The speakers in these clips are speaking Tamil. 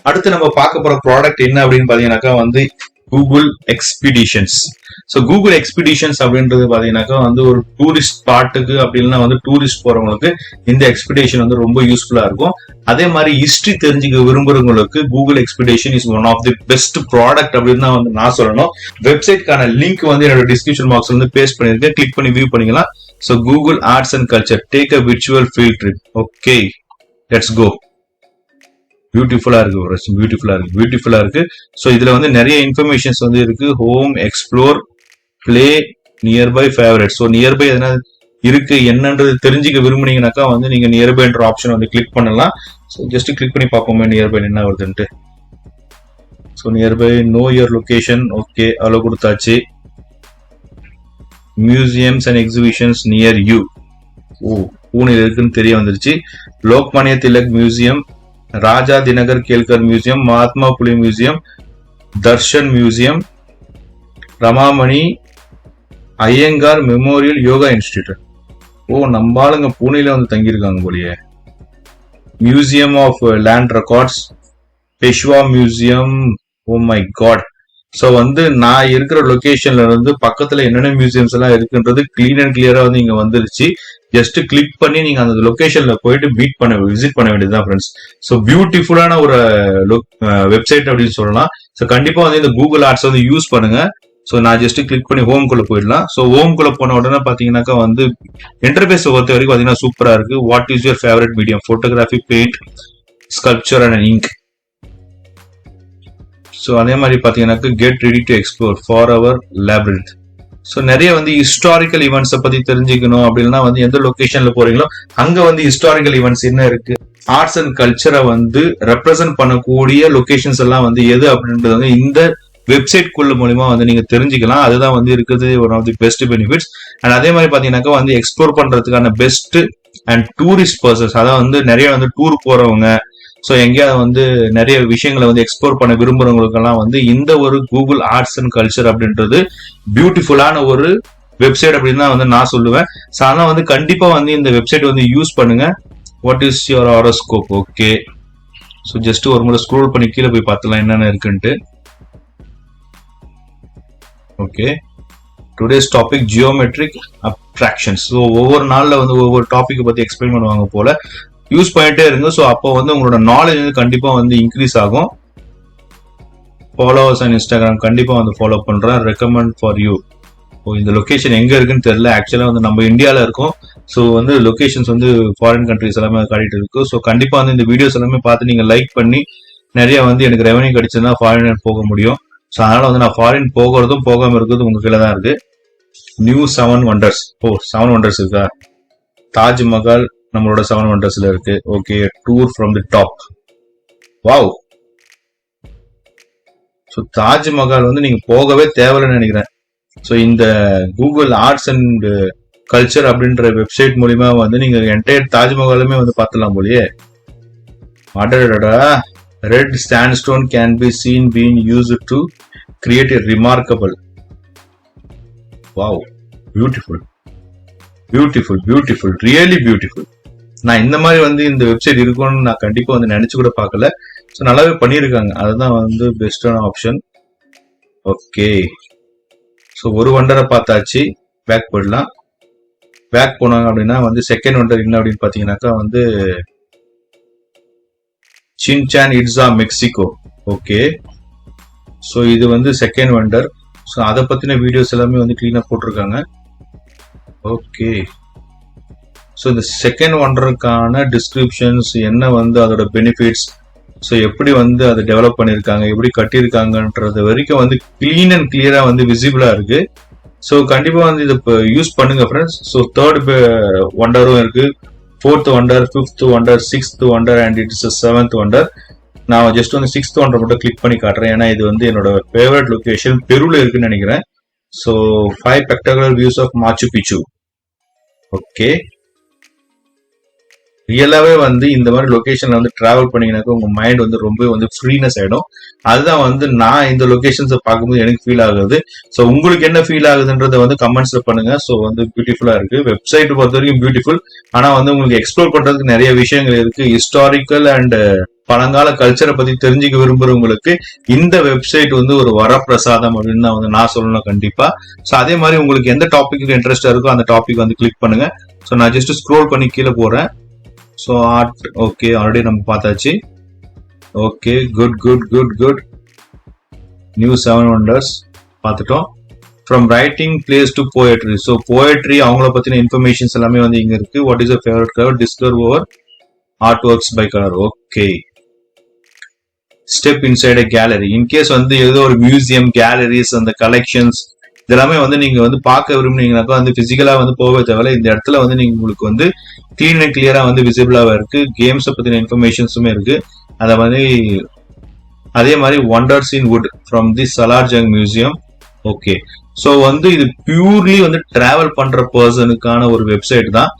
அடுத்து நம்ம பார்க்க போற ப்ராடக்ட் என்ன அப்படின்னு பாத்தீங்கன்னாக்கா வந்து கூகுள் எக்ஸ்பிடிஷன்ஸ். ஸோ கூகுள் எக்ஸ்பிடிஷன்ஸ் அப்படின்றது பாத்தீங்கன்னாக்கா வந்து ஒரு டூரிஸ்ட் ஸ்பாட்டுக்கு அப்படின்னா வந்து டூரிஸ்ட் போறவங்களுக்கு இந்த எக்ஸ்பிடிஷன் வந்து ரொம்ப யூஸ்ஃபுல்லா இருக்கும். அதே மாதிரி ஹிஸ்டரி தெரிஞ்சுக்க விரும்புறவங்களுக்கு Google expedition is one of the best product அப்படின்னு தான் வந்து நான் சொல்லணும். வெப்சைட்கான லிங்க் வந்து என்னோட டிஸ்கிரிப்ஷன் பாக்ஸ்ல வந்து பேஸ்ட் பண்ணிருக்கேன், கிளிக் பண்ணி வியூ பண்ணிக்கலாம். So Google arts and culture take a virtual field trip. Okay, let's go. பியூட்டிஃபுல்லா இருக்கு. ஸோ இதுல வந்து நிறைய இன்ஃபர்மேஷன்ஸ் வந்து இருக்கு. Home, explore, play, nearby, favourite. So nearby எதனா இருக்கு என்னன்றது தெரிஞ்சுக்க விரும்புனீங்கன்னாக்கா வந்து நீங்க நியர்பைன்ற ஆப்ஷன் வந்து கிளிக் பண்ணலாம். ஸோ ஜஸ்ட் கிளிக் பண்ணி பார்ப்போமே நியர்பை என்ன வருதுன்ட்டு. So nearby know your location. Okay, அவ்வளோ கொடுத்தாச்சு. Museums and exhibitions near you. பூனேல இருக்குன்னு தெரிய வந்துருச்சு. Lokmanya Tilak museum, Raja Dinkar Kelkar museum, Mahatma Phule museum, Darshan museum, Ramamani Iyengar memorial yoga institute. நம்ம ஆளுங்க பூனேல வந்து தங்கியிருக்காங்க போலியே. Museum of land records, Peshwa museum. Oh my God. So வந்து நான் இருக்கிற லொகேஷன்ல இருந்து பக்கத்துல என்னென்ன மியூசியம்ஸ் எல்லாம் இருக்குன்றது கிளீன் அண்ட் கிளியரா வந்து இங்க வந்துருச்சு. ஜஸ்ட் கிளிக் பண்ணி நீங்க அந்த லொகேஷன்ல போயிட்டு விசிட் பண்ண வேண்டியதுதான் ஃப்ரெண்ட்ஸ். ஸோ பியூட்டிஃபுல்லான ஒரு வெப்சைட் அப்படின்னு சொல்லலாம். ஸோ கண்டிப்பா வந்து இந்த கூகுள் ஆர்ட்ஸ் வந்து யூஸ் பண்ணுங்க. ஸோ நான் ஜஸ்ட் கிளிக் பண்ணி ஹோம்குள்ள போயிடலாம். ஸோ ஹோம்குள்ள போன உடனே பாத்தீங்கன்னாக்கா வந்து இன்டர்ஃபேஸ் பொறுத்த வரைக்கும் பாத்தீங்கன்னா சூப்பரா இருக்கு. What is your favourite medium? Photography, paint, sculpture and ink. So அதே மாதிரி பாத்தீங்கன்னாக்க get ready to explore for our labyrinth. So நிறைய வந்து ஹிஸ்டாரிக்கல் ஈவெண்ட்ஸை பத்தி தெரிஞ்சுக்கணும் அப்படின்னா வந்து எந்த லொகேஷன்ல போறீங்களோ அங்க வந்து ஹிஸ்டாரிக்கல் ஈவெண்ட்ஸ் என்ன இருக்கு, ஆர்ட்ஸ் அண்ட் கல்ச்சரை வந்து ரெப்ரசென்ட் பண்ணக்கூடிய லொகேஷன்ஸ் எல்லாம் வந்து எது அப்படின்றது வந்து இந்த வெப்சைட் குள்ள மூலமா வந்து நீங்க தெரிஞ்சுக்கலாம். அதுதான் வந்து இருக்குது one of the best benefits. And அதே மாதிரி பாத்தீங்கன்னாக்கா வந்து எக்ஸ்ப்ளோர் பண்றதுக்கான பெஸ்ட் அண்ட் டூரிஸ்ட் பர்சன்ஸ், அதாவது வந்து நிறைய வந்து டூர் போறவங்க, ஸோ எங்கேயாவது வந்து நிறைய விஷயங்களை வந்து எக்ஸ்ப்ளோர் பண்ண விரும்புறவங்களுக்கெல்லாம் வந்து இந்த ஒரு கூகுள் ஆர்ட்ஸ் அண்ட் கல்ச்சர் அப்படின்றது பியூட்டிஃபுல்லான ஒரு வெப்சைட் அப்படின்னு தான் வந்து நான் சொல்லுவேன். ஸோ அதெல்லாம் வந்து கண்டிப்பா வந்து இந்த வெப்சைட் வந்து யூஸ் பண்ணுங்க. What is your horoscope? Okay, so just ஒரு முறை ஸ்க்ரோல் பண்ணி கீழே போய் பார்த்துலாம் என்னென்ன இருக்குன்ட்டு. Okay, today's topic geometric abstractions. So ஒவ்வொரு நாளில் வந்து ஒவ்வொரு டாபிக் பத்தி எக்ஸ்பிளைன் பண்ணுவாங்க போல. யூஸ் பண்ணிட்டே இருங்க. ஸோ அப்போ வந்து உங்களோட நாலேஜ் வந்து கண்டிப்பா வந்து இன்க்ரீஸ் ஆகும். ஃபாலோவர்ஸ் அண்ட் இன்ஸ்டாகிராம் கண்டிப்பா வந்து ஃபாலோ பண்றேன். Recommend for you. இந்த லொகேஷன் எங்க இருக்குன்னு தெரியல. ஆக்சுவலா வந்து நம்ம இந்தியால இருக்கோம். ஸோ வந்து லொகேஷன்ஸ் வந்து ஃபாரின் கண்ட்ரிஸ் எல்லாமே காட்டிட்டு இருக்கு. ஸோ கண்டிப்பா வந்து இந்த வீடியோஸ் எல்லாமே பார்த்து நீங்க லைக் பண்ணி நிறைய வந்து எனக்கு ரெவன்யூ கிடைச்சதுன்னா ஃபாரின் போக முடியும். ஸோ அதனால வந்து நான் ஃபாரின் போகிறதும் போகாம இருக்கிறது உங்க கீழே தான் இருக்கு. New 7 wonders. 7 wonders இருக்கா? தாஜ்மஹால் நம்மளோட 7 wondersல இருக்கு. Okay, tour from the top. Wow. So Taj Mahal வந்து நீங்க போகவே தேவையில்லைன்னு நினைக்கிறேன். ஸோ இந்த கூகுள் ஆர்ட்ஸ் அண்ட் கல்ச்சர் அப்படின்ற வெப்சைட் மூலியமா வந்து நீங்க என்டையர் தாஜ்மஹாலுமே வந்து பார்த்துலாம் போலியே. அடடடா. Red sandstone can be seen being used to create a remarkable. Wow, beautiful, really beautiful. நான் இந்த மாதிரி வந்து இந்த வெப்சைட் இருக்கும்னு நான் கண்டிப்பா வந்து நினைச்சு கூட பார்க்கல. ஸோ நல்லாவே பண்ணியிருக்காங்க. அதுதான் வந்து பெஸ்டான ஆப்ஷன். ஓகே, ஸோ ஒரு வண்டரை பார்த்தாச்சு. பேக் போயிடலாம். பேக் போனாங்க அப்படின்னா வந்து செகண்ட் வண்டர் என்ன அப்படின்னு பாத்தீங்கன்னாக்கா வந்து சின்சான் இட்ஸா மெக்சிகோ. ஓகே, ஸோ இது வந்து செகண்ட் வண்டர். ஸோ அதை பத்தின வீடியோஸ் எல்லாமே வந்து கிளீனா போட்டிருக்காங்க. ஓகே, ஸோ இந்த செகண்ட் ஒண்டருக்கான டிஸ்கிரிப்ஷன்ஸ் என்ன வந்து அதோட பெனிஃபிட்ஸ், ஸோ எப்படி வந்து அதை டெவலப் பண்ணியிருக்காங்க, எப்படி கட்டியிருக்காங்கன்றது வரைக்கும் வந்து கிளீன் அண்ட் கிளியரா வந்து விசிபிளா இருக்கு. ஸோ கண்டிப்பா வந்து இதை யூஸ் பண்ணுங்க ஃப்ரெண்ட்ஸ். ஸோ தேர்ட் ஒண்டரும் இருக்கு, 4th wonder, 5th wonder, 6th wonder and it's 7th wonder. நான் ஜஸ்ட் வந்து 6th ஒண்டர் மட்டும் கிளிக் பண்ணி காட்டுறேன். ஏன்னா இது வந்து என்னோட ஃபேவரட் லொகேஷன் பெருல இருக்குன்னு நினைக்கிறேன். ஸோ 5 ஸ்பெக்டாகுலர் வியூஸ் ஆஃப் மாச்சு பிச்சு. ஓகே, ரியலாவே வந்து இந்த மாதிரி லொகேஷன்ல வந்து டிராவல் பண்ணீங்கன்னாக்க உங்க மைண்ட் வந்து ரொம்ப வந்து ஃப்ரீனஸ் ஆயிடும். அதுதான் வந்து நான் இந்த லொகேஷன்ஸை பார்க்கும்போது எனக்கு ஃபீல் ஆகுது. ஸோ உங்களுக்கு என்ன ஃபீல் ஆகுதுன்றத வந்து கமெண்ட்ஸ்ல பண்ணுங்க. ஸோ வந்து பியூட்டிஃபுல்லா இருக்கு. வெப்சைட் பொறுத்த வரைக்கும் பியூட்டிஃபுல். ஆனா வந்து உங்களுக்கு எக்ஸ்ப்ளோர் பண்றதுக்கு நிறைய விஷயங்கள் இருக்கு. ஹிஸ்டாரிக்கல் அண்ட் பழங்கால கல்ச்சரை பத்தி தெரிஞ்சுக்க விரும்புறவங்களுக்கு இந்த வெப்சைட் வந்து ஒரு வரப்பிரசாதம் அப்படின்னு தான் வந்து நான் சொல்லணும் கண்டிப்பா. ஸோ அதே மாதிரி உங்களுக்கு எந்த டாபிக்கு இன்ட்ரெஸ்டா இருக்கோ அந்த டாபிக் வந்து கிளிக் பண்ணுங்க. ஸோ நான் ஜஸ்ட் ஸ்க்ரோல் பண்ணி கீழே போறேன். ஸோ ஆர்ட் ஓகே ஆல்ரெடி நம்ம பார்த்தாச்சு. Okay good good good good. New 7 wonders பார்த்துட்டோம். From writing place to poetry. So poetry அவங்கள பத்தின இன்ஃபர்மேஷன்ஸ் எல்லாமே வந்து இங்க இருக்கு. What is your favourite colour? Discover over art works by colour. Okay. Step inside a gallery. In case வந்து ஏதோ ஒரு மியூசியம் கேலரிஸ் அந்த கலெக்ஷன்ஸ் இதெல்லாமே வந்து நீங்க வந்து பார்க்க விரும்புனீங்கன்னாக்கா வந்து பிசிக்கலா வந்து போக தேவையில்ல. இந்த இடத்துல வந்து நீங்க உங்களுக்கு வந்து கிளீன் அண்ட் கிளியரா வந்து விசிபிளாவா இருக்கு. கேம்ஸை பத்தின இன்ஃபர்மேஷன்ஸுமே இருக்கு. அத மாதிரி அதே மாதிரி wonders in would from the Salar Jung museum. Okay. So வந்து இது பியூர்லி வந்து டிராவல் பண்ற பர்சனுக்கான ஒரு வெப்சைட் தான்.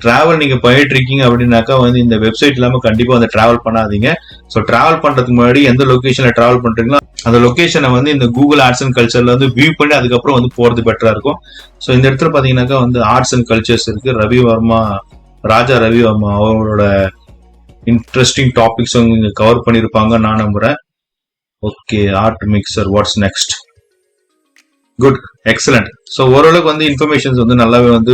டிராவல் நீங்க பண்ணிட்டு இருக்கீங்க அப்படின்னாக்கா வந்து இந்த வெப்சைட் இல்லாம கண்டிப்பா வந்து டிராவல் பண்ணாதீங்க. ஸோ டிராவல் பண்றதுக்கு முன்னாடி எந்த லொகேஷன்ல டிராவல் பண்றீங்களோ அந்த லொகேஷனை வந்து இந்த கூகுள் ஆர்ட்ஸ் அண்ட் கல்ச்சர்ல வந்து வியூ பண்ணி அதுக்கப்புறம் வந்து போறது பெட்டரா இருக்கும். ஸோ இந்த இடத்துல பாத்தீங்கன்னாக்கா வந்து ஆர்ட்ஸ் அண்ட் கல்ச்சர்ஸ் இருக்கு. ராஜா ரவி வர்மா அவங்களோட இன்ட்ரெஸ்டிங் டாபிக்ஸ் இங்க கவர் பண்ணிருப்பாங்க நான் நம்புறேன். Okay. Art mixer what's next. Good excellent. So ஓரளவுக்கு வந்து இன்ஃபர்மேஷன்ஸ் வந்து நல்லாவே வந்து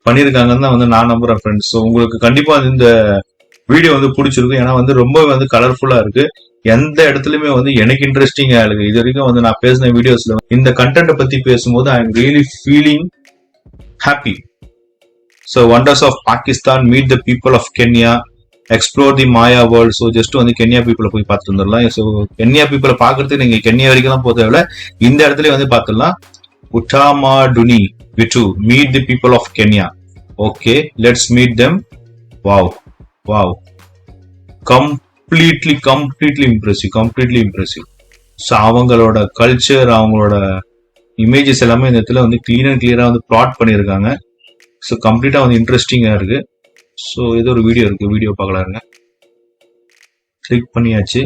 பண்ணிருக்காங்கன்னு தான் வந்து நான் நம்புறேன் ஃப்ரெண்ட்ஸ். ஸோ உங்களுக்கு கண்டிப்பா இந்த வீடியோ வந்து பிடிச்சிருக்கும். ஏன்னா வந்து ரொம்ப வந்து கலர்ஃபுல்லா இருக்கு. எந்த இடத்துலயுமே வந்து எனக்கு இன்ட்ரெஸ்டிங்கா இருக்கு. இது வரைக்கும் வந்து நான் பேசின வீடியோஸ்ல இந்த கண்டென்ட் பத்தி பேசும்போது I am really feeling happy. So wonders of Pakistan, meet the people of Kenya, explore the Maya world. So just வந்து கென்யா பீப்புளை போய் பார்த்துட்டு வந்துடலாம். ஸோ கென்யா பீப்புளை பார்க்கறதுக்கு நீங்க கென்யா வரைக்கும் தான் போக தேவையில்ல, இந்த இடத்துல வந்து பார்த்துடலாம். உட்டாமாடுனி விட்டு meet the people of Kenya. Okay let's meet them. Wow wow completely impressive. So அவங்களோட கல்ச்சர் அவங்களோட இமேஜஸ் எல்லாமே இந்த இடத்துல வந்து கிளீன் அண்ட் கிளியரா வந்து பிளாட் பண்ணியிருக்காங்க. ஸோ கம்ப்ளீட்டா வந்து இன்ட்ரெஸ்டிங்கா இருக்கு. ஸோ இது ஒரு வீடியோ இருக்கு, வீடியோ பார்க்கலாருங்க. கிளிக் பண்ணியாச்சு.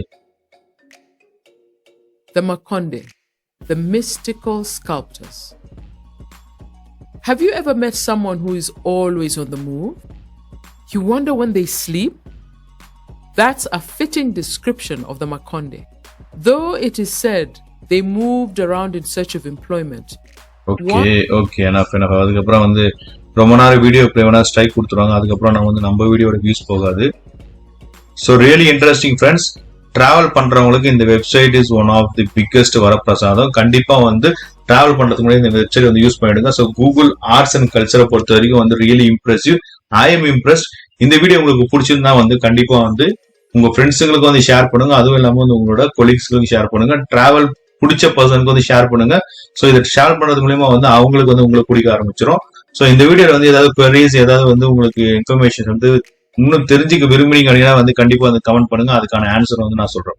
The Makonde, the mystical sculptors. Have you ever met someone who is always on the move? You wonder when they sleep? That's a fitting description of the Makonde. Though it is said they moved around in search of employment. Okay, enough. அதுக்கப்புறம் வந்து ரொம்ப நேரம் வீடியோ ப்ளே பண்ணா ஸ்ட்ரைக் கொடுத்துருவாங்க. அதுக்கப்புறம் நான் வந்து நம்ம வீடியோட வியூஸ் போகாது. So really interesting friends. Travel பண்றவங்களுக்கு இந்த website is one of the biggest வரப்பிரசாதம். கண்டிப்பா வந்து டிராவல் பண்றதுக்கு முன்னாடி இந்த வெப்சைட் வந்து யூஸ் பண்ணிடுங்க. ஸோ கூகுள் ஆர்ட்ஸ் அண்ட் கல்ச்சரை பொறுத்த வரைக்கும் வந்து really impressive. I am impressed. இந்த வீடியோ உங்களுக்கு பிடிச்சிருந்தா வந்து கண்டிப்பா வந்து உங்க ஃப்ரெண்ட்ஸுங்களுக்கு வந்து ஷேர் பண்ணுங்க. அதுவும் இல்லாம வந்து உங்களோட கொலீக்ஸ்களுக்கு ஷேர் பண்ணுங்க. டிராவல் பிடிச்ச பர்சனுக்கு வந்து ஷேர் பண்ணுங்க. ஸோ இதை ஷேர் பண்றது மூலியமா வந்து அவங்களுக்கு வந்து உங்களுக்கு பிடிக்க ஆரம்பிச்சிடும். ஸோ இந்த வீடியோல வந்து ஏதாவது குவரிஸ் ஏதாவது வந்து உங்களுக்கு இன்ஃபர்மேஷன் வந்து இன்னும் தெரிஞ்சுக்க விரும்புறீங்க அப்படின்னா வந்து கண்டிப்பா வந்து கமெண்ட் பண்ணுங்க. அதுக்கான ஆன்சர் வந்து நான் சொல்றேன்.